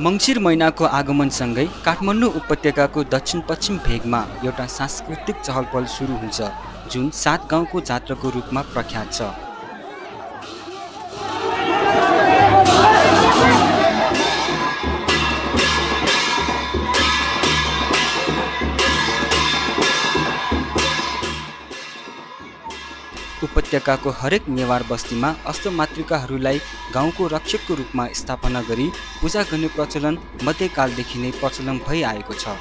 मङ्सिर महिनाको आगमनसँगै काठमाडौँ उपत्यकाको दक्षिण पश्चिम भेगमा एउटा सांस्कृतिक चहलपहल सुरु हुन्छ जुन 7 गाउँको जात्राको रूपमा प्रख्यात छ। उपत्यकाको हरेक नेवार बस्तीमा अष्टमातृकाहरूलाई गाउँको रक्षकको रूपमा स्थापना गरी पूजा गर्ने प्रचलन मध्यकालदेखि नै प्रचलन भइआएको छ।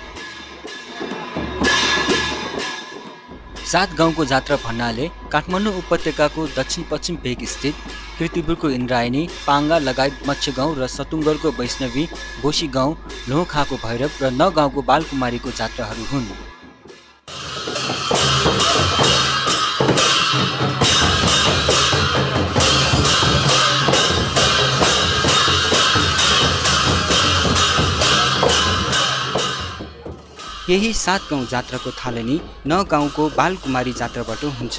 7 गाउँको जात्रा भन्नाले काठमाडौँ उपत्यकाको दक्षिण पश्चिम भेग स्थित कीर्तिपुरको इन्द्रायणी, पाङ्गा लगायत मत्स्य गाउँ र सतुङ्गरको वैष्णवी, बोसी गाउँ, लोहखाको भैरव र 9 गाउँको बालकुमारीको जात्राहरू हुन्। यही 7 गाउँ जात्राको थालनी 9 गाउँको बालकुमारी जात्राबाट हुन्छ।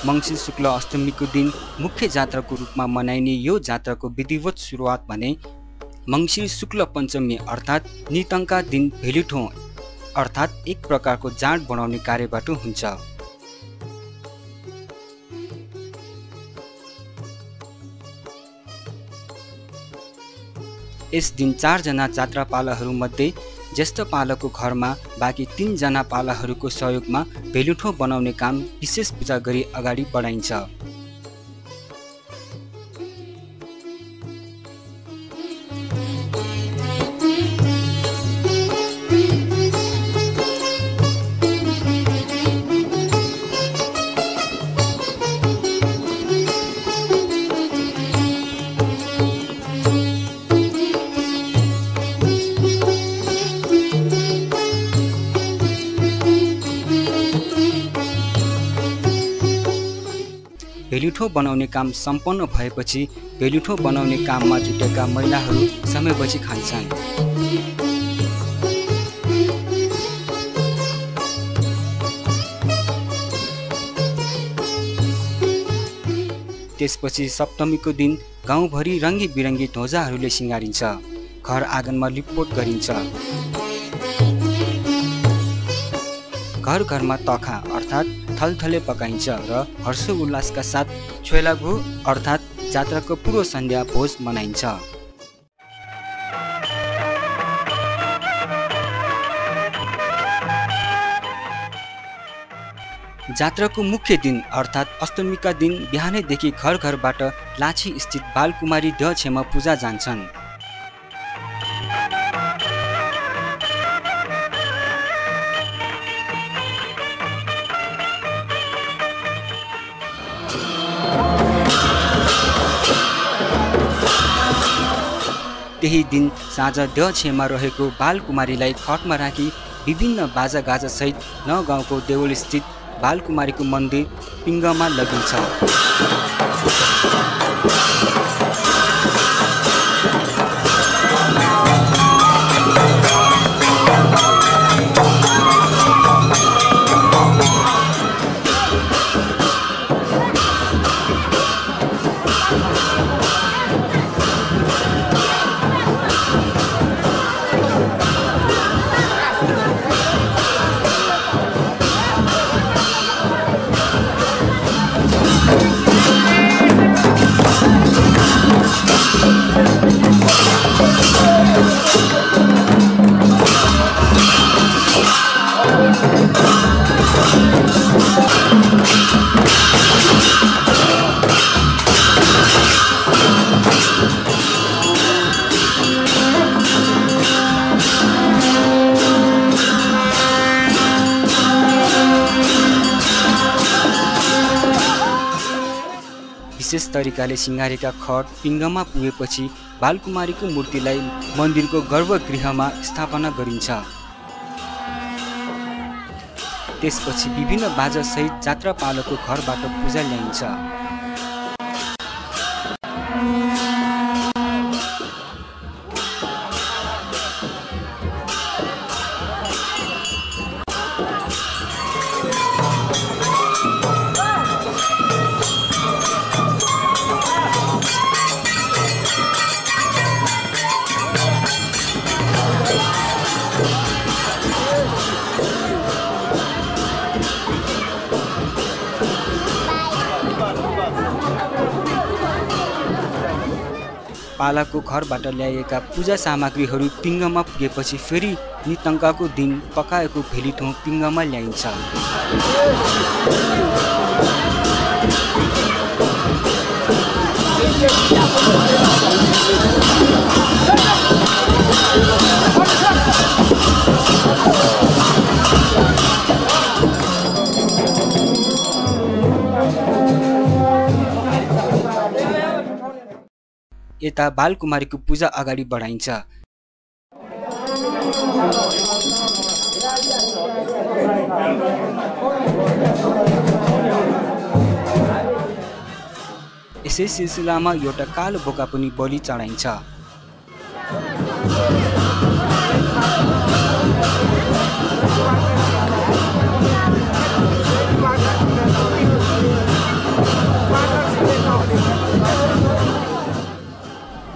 मङ्सिर शुक्ल अष्टमीको दिन मुख्य जात्राको रूपमा मनाइने यो जात्राको विधिवत सुरुवात भने मङ्सिर शुक्ल पञ्चमी अर्थात् नितङ्का दिन भेलिठो अर्थात् एक प्रकारको जाँड बनाउने कार्यबाट हुन्छ। यस दिन 4 जना जात्रापालाहरू मध्ये ज्येष्ठ पालाको घरमा बाँकी 3 जना पालाहरूको सहयोगमा भेलुठो बनाउने काम विशेष पूजा गरी अगाडि बढाइन्छ। भेलुठो बनाउने काम सम्पन्न भएपछि भेलुठो बनाउने काममा जुटेका महिलाहरू समयपछि खान्छन्। त्यसपछि सप्तमीको दिन गाउँभरि रङ्गी बिरङ्गी ध्वजाहरूले सिँगारिन्छ, घर आँगनमा लिपपोत गरिन्छ। घर घरमा तखा अर्थात् थलथले पकाइन्छ र हर्ष उल्लासका साथ छेलागु अर्थात् जात्राको पूर्व सन्ध्या भोज मनाइन्छ। जात्राको मुख्य दिन अर्थात् अष्टमीका दिन बिहानैदेखि घर घरबाट लाछी स्थित बालकुमारी दक्षमा पूजा जान्छन्। त्यही दिन साँझ दक्षमा रहेको बालकुमारीलाई खटमा राखी विभिन्न बाजागाजा सहित 9 गाउँको देवल स्थित बालकुमारीको मन्दिर पिङ्गमा लगिन्छ। विशेष तरिकाले सिँगारेका खट पिङ्गमा पुगेपछि बालकुमारीको मूर्तिलाई मन्दिरको गर्भगृहमा स्थापना गरिन्छ। त्यसपछि विभिन्न बाजासहित जात्रापालको घरबाट पूजा ल्याइन्छ। पालाको घरबाट ल्याइएका पूजा सामग्रीहरू पिङ्गमा पुगेपछि फेरि नितङ्काको दिन पकाएको भेलिठो पिङ्गमा ल्याइन्छ। यता बालकुमारीको पूजा अगाडि बढाइन्छ। यसै सिलसिलामा एउटा कालो बोका पनि बलि चढाइन्छ।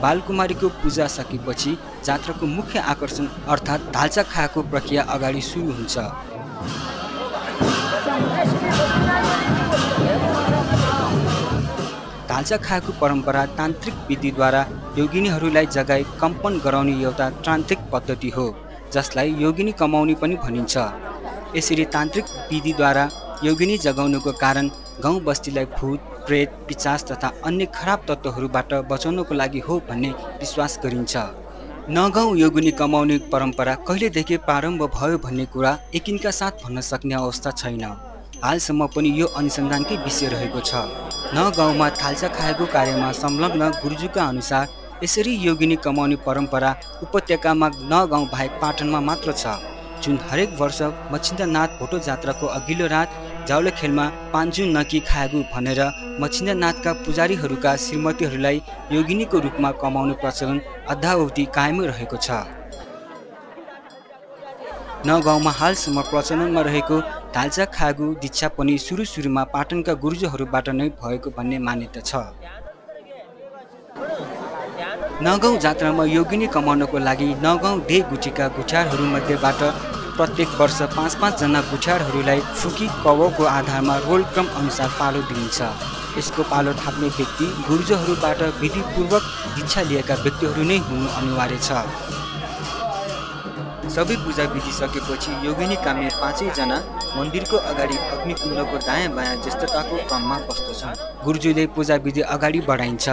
बालकुमारीको पूजा सकेपछि जात्राको मुख्य आकर्षण अर्थात् धाल्चा खाएको प्रक्रिया अगाडि सुरु हुन्छ। धाल्चा खाएको परम्परा तान्त्रिक विधिद्वारा योगिनीहरूलाई जगाई कम्पन गराउने एउटा तान्त्रिक पद्धति हो, जसलाई योगिनी कमाउने पनि भनिन्छ। यसरी तान्त्रिक विधिद्वारा योगिनी जगाउनुको कारण गाउँ बस्तीलाई भूत, प्रेत, पिचास तथा अन्य खराब तत्त्वहरूबाट बचाउनको लागि हो भन्ने विश्वास गरिन्छ। नगाउँ योगिनी कमाउने परम्परा कहिलेदेखि प्रारम्भ भयो भन्ने कुरा यकिनका साथ भन्न सक्ने अवस्था छैन। हालसम्म पनि यो अनुसन्धानकै विषय रहेको छ। नगाउँमा थाल्चा खाएको कार्यमा संलग्न गुरुजुका अनुसार यसरी योगिनी कमाउने परम्परा उपत्यकामा नगाउँ बाहेक पाटनमा मात्र छ, जुन हरेक वर्ष मच्छिन्द्रनाथ भोटो जात्राको अघिल्लो रात जाउले खेलमा पान्जु नकी खाएको भनेर मच्छिन्द्रनाथका पुजारीहरूका श्रीमतीहरूलाई योगिनीको रूपमा कमाउने प्रचलन अद्यावधि कायमै रहेको छ। नगाउँमा हालसम्म प्रचलनमा रहेको धाल्चा खागु दीक्षा पनि सुरुमा पाटनका गुरुजहरूबाट नै भएको भन्ने मान्यता छ। नगाउँ जात्रामा योगिनी कमाउनको लागि नगाउँ डे गुठीका गुठ्यारहरूमध्येबाट प्रत्येक वर्ष 5-5 जना गुठ्यारहरूलाई फुकी कवको आधारमा रोल क्रम अनुसार पालो दिइन्छ। यसको पालो थाप्ने व्यक्ति गुरुजहरूबाट विधिपूर्वक दीक्षा लिएका व्यक्तिहरू नै हुनु अनिवार्य छ। सबै पूजा विधि सकेपछि योगिनी काम्य 5 जना मन्दिरको अगाडि अग्निकुण्डको दायाँ बायाँ ज्येष्ठताको क्रममा बस्दछन्। गुरुजीले पूजा विधि अगाडि बढाइन्छ।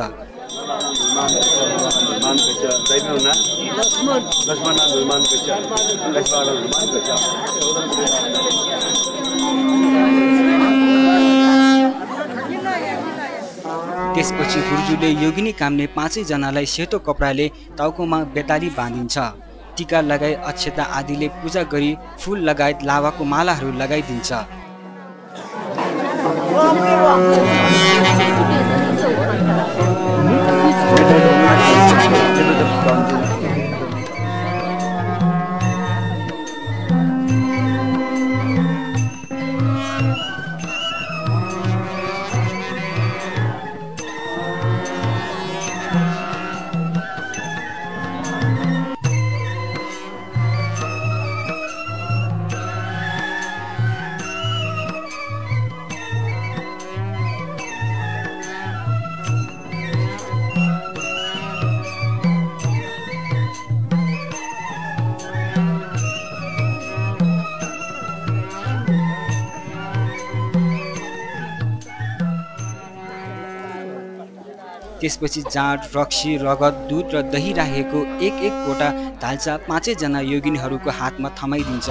त्यसपछि गुरुजीले योगिनी काम्ने 5 जनालाई सेतो कपडाले टाउकोमा बेताली बाँधिन्छ। टीका लगाई अक्षता आदिले पूजा गरी फूल लगायत लावाको मालाहरू लगाइदिन्छ। त्यसपछि जाँड, रक्सी, रगत, दूध र दही राखेको एक कोटा धाल्चा 5 जना योगिनीहरूको हातमा थमाइदिन्छ।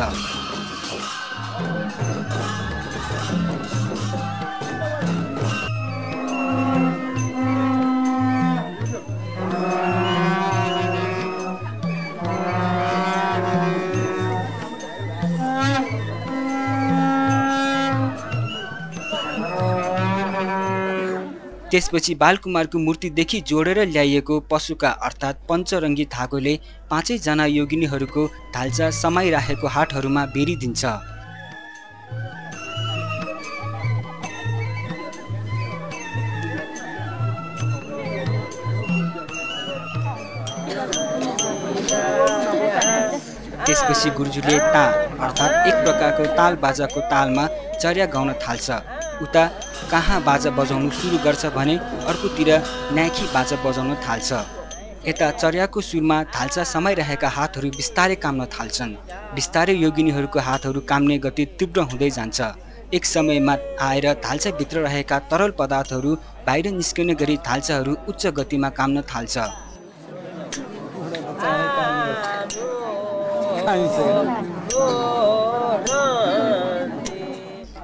त्यसपछि बालकुमारको मूर्तिदेखि जोडेर ल्याइएको पशुका अर्थात् पञ्चरङ्गी धागोले 5 जना योगिनीहरूको धाल्चा समाइराखेको हातहरूमा बेरिदिन्छ। त्यसपछि गुरुजीले ता अर्थात् एक प्रकारको ताल बाजाको तालमा चर्या गाउन थाल्छ। उता कहाँ बाजा बजाउनु सुरु गर्छ भने अर्कोतिर न्याखी बाजा बजाउन थाल्छ। यता चर्याको सुरमा थाल्चा समाइरहेका हातहरू बिस्तारै काम्न थाल्छन्। बिस्तारै योगिनीहरूको हातहरू काम्ने गति तीव्र हुँदै जान्छ। एक समयमा आएर थाल्चाभित्र रहेका तरल पदार्थहरू बाहिर निस्किने गरी थाल्चाहरू उच्च गतिमा काम्न थाल्छ।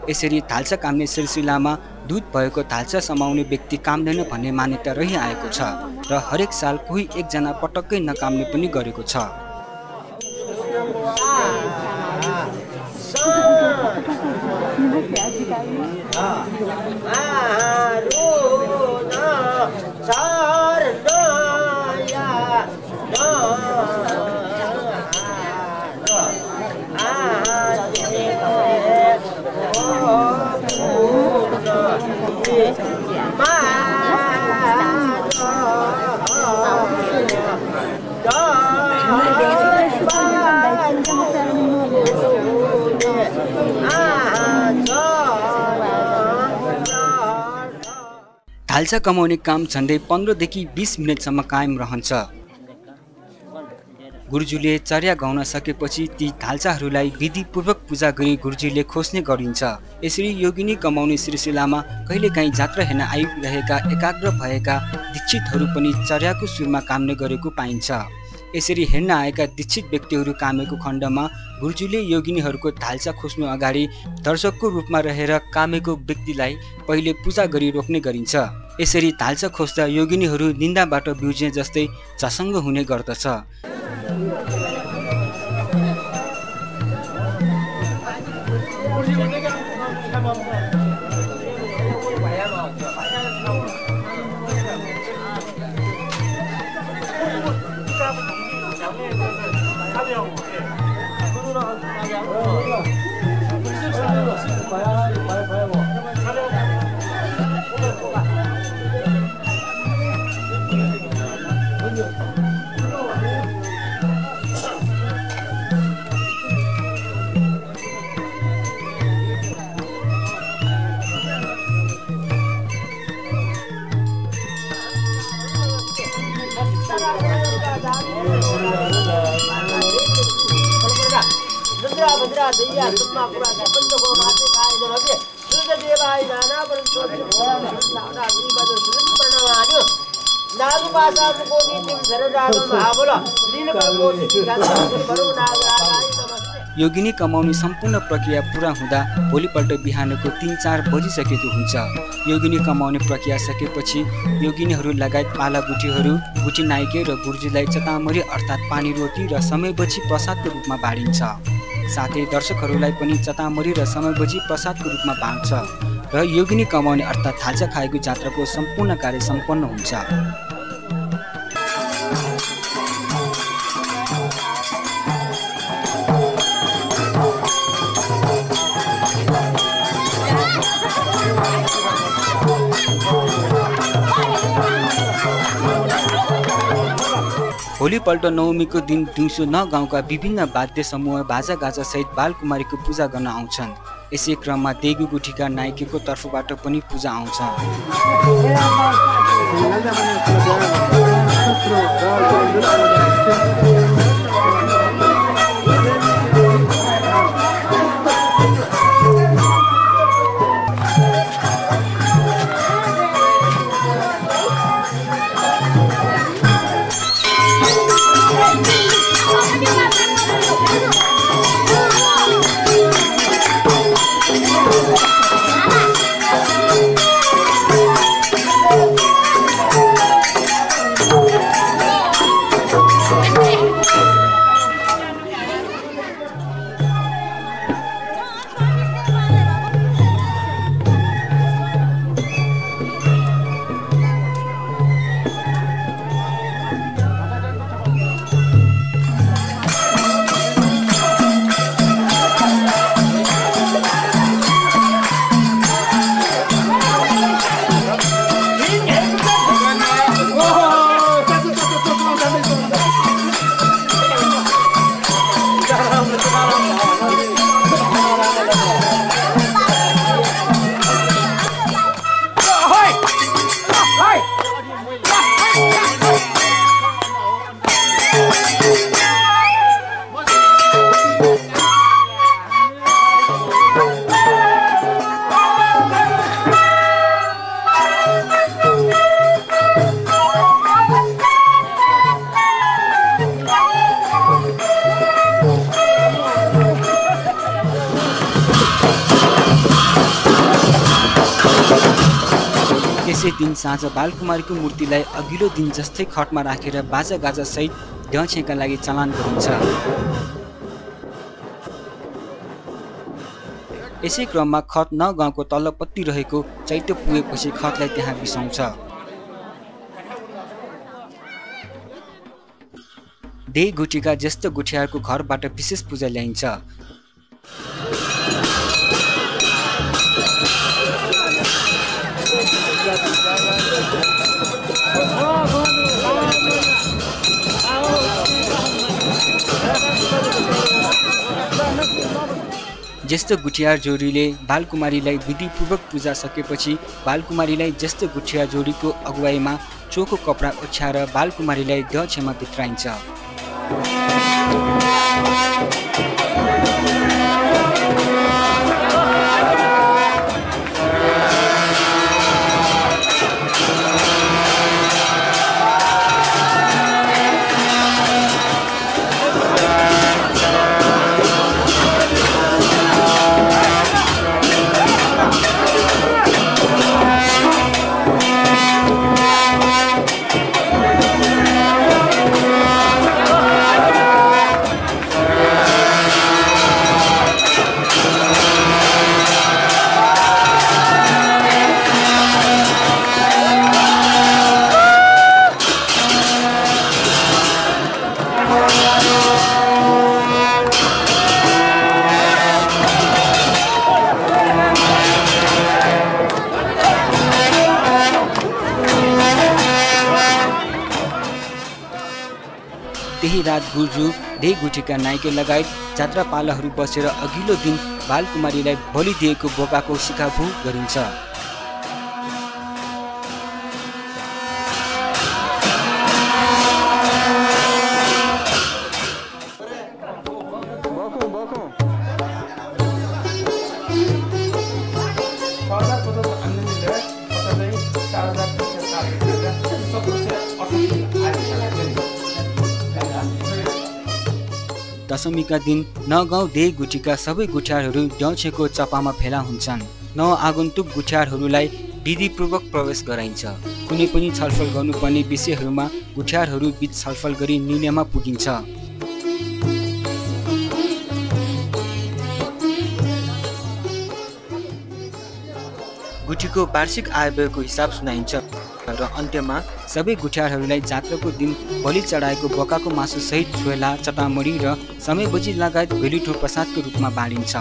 यसरी थाल्चा काम्ने सिलसिलामा दूध भएको थाल्चा समाउने व्यक्ति काम्दैन भन्ने मान्यता रहिआएको छ र हरेक साल कोही एकजना पटक्कै नकाम्ने पनि गरेको छ। थाल्चा कमाउने काम झन्डै 15 देखि 20 मिनेटसम्म कायम रहन्छ। गुरुजीले चर्या गाउन सकेपछि ती थाल्चाहरूलाई विधिपूर्वक पूजा गरी गुरुजीले खोस्ने गरिन्छ। यसरी योगिनी कमाउने सिलसिलामा कहिलेकाहीँ जात्रा हेर्न आइरहेका एकाग्र भएका दीक्षितहरू पनि चर्याको सुरमा काम्ने गरेको पाइन्छ। यसरी हेर्न आएका दीक्षित व्यक्तिहरू कामेको खण्डमा गुरुजीले योगिनीहरूको थाल्चा खोस्नु अगाडि दर्शकको रूपमा रहेर कामेको व्यक्तिलाई पहिले पूजा गरी रोक्ने गरिन्छ। यसरी थाल्चा खोस्दा योगिनीहरू निन्दाबाट बिउजे जस्तै झसङ्ग हुने गर्दछ। योगिनी कमाउने सम्पूर्ण प्रक्रिया पूरा हुँदा भोलिपल्ट बिहानको 3-4 बजिसकेको हुन्छ। योगिनी कमाउने प्रक्रिया सकेपछि योगिनीहरू लगायत पालागुठीहरू गुठी नाइके र गुरुजीलाई चतामरी अर्थात् पानी रोटी र समयपछि प्रसादको रूपमा बाँडिन्छ। साथै दर्शकहरूलाई पनि चतामरी र समयपछि प्रसादको रूपमा बाँड्छ र योगिनी कमाउने अर्थात् थाल्चा खाएको जात्राको सम्पूर्ण कार्य सम्पन्न हुन्छ। भोलिपल्ट नवमीको दिन दिउँसो गाउँका विभिन्न वाद्य समूह बाजागाजा सहित बालकुमारीको पूजा गर्न आउँछन्। यसै क्रममा देगु गुठीका नाइकेको तर्फबाट पनि पूजा आउँछ। यसै दिन साँझ बालकुमारीको मूर्तिलाई अघिल्लो दिन जस्तै खटमा राखेर बाजागाजा सहित दक्षिणका लागि चलान गरिन्छ। यसै क्रममा खत न गाउँको तल्लोपट्टि रहेको चैत्य पुगेपछि खतलाई त्यहाँ बिसाउँछ। देही गुठीका ज्येष्ठ गुठियारको घरबाट विशेष पूजा ल्याइन्छ। ज्येष्ठ गुठियार जोडीले बालकुमारीलाई विधिपूर्वक पूजा सकेपछि बालकुमारीलाई ज्येष्ठ गुठियार जोडीको अगुवाईमा चोखो कपडा ओछ्याएर बालकुमारीलाई दक्षमा भित्राइन्छ। त्यही रात गुर्जु देही गुठीका नाइके लगायत जात्रापालाहरू बसेर अघिल्लो दिन बालकुमारीलाई बलि दिएको बोकाको सिकाभू गरिन्छ। दशमीका दिन नगाउँ देही गुठीका सबै गुठियारहरू दक्षको चपामा भेला हुन्छन्। आगन्तुक गुठियारहरूलाई विधिपूर्वक प्रवेश गराइन्छ। कुनै पनि छलफल गर्नुपर्ने विषयहरूमा गुठियारहरू बीच छलफल गरी निर्णयमा पुगिन्छ। गुठीको वार्षिक आयव्ययको हिसाब सुनाइन्छ र अन्त्यमा सबै गुठियारहरूलाई जात्राको दिन बलि चढाएको बोकाको मासु सहित छोला, चटामडी र समयबजी लगायत भेलिठो प्रसादको रूपमा बाँडिन्छ।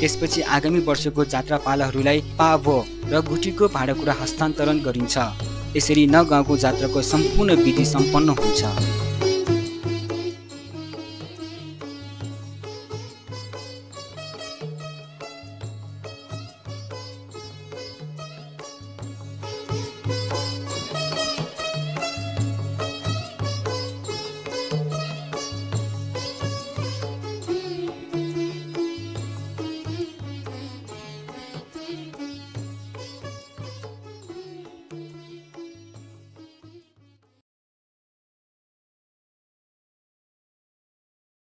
त्यसपछि आगामी वर्षको जात्रापालाहरूलाई पाभो र गुठीको भाँडाकुँडा हस्तान्तरण गरिन्छ। यसरी नगाउँको जात्राको सम्पूर्ण विधि सम्पन्न हुन्छ।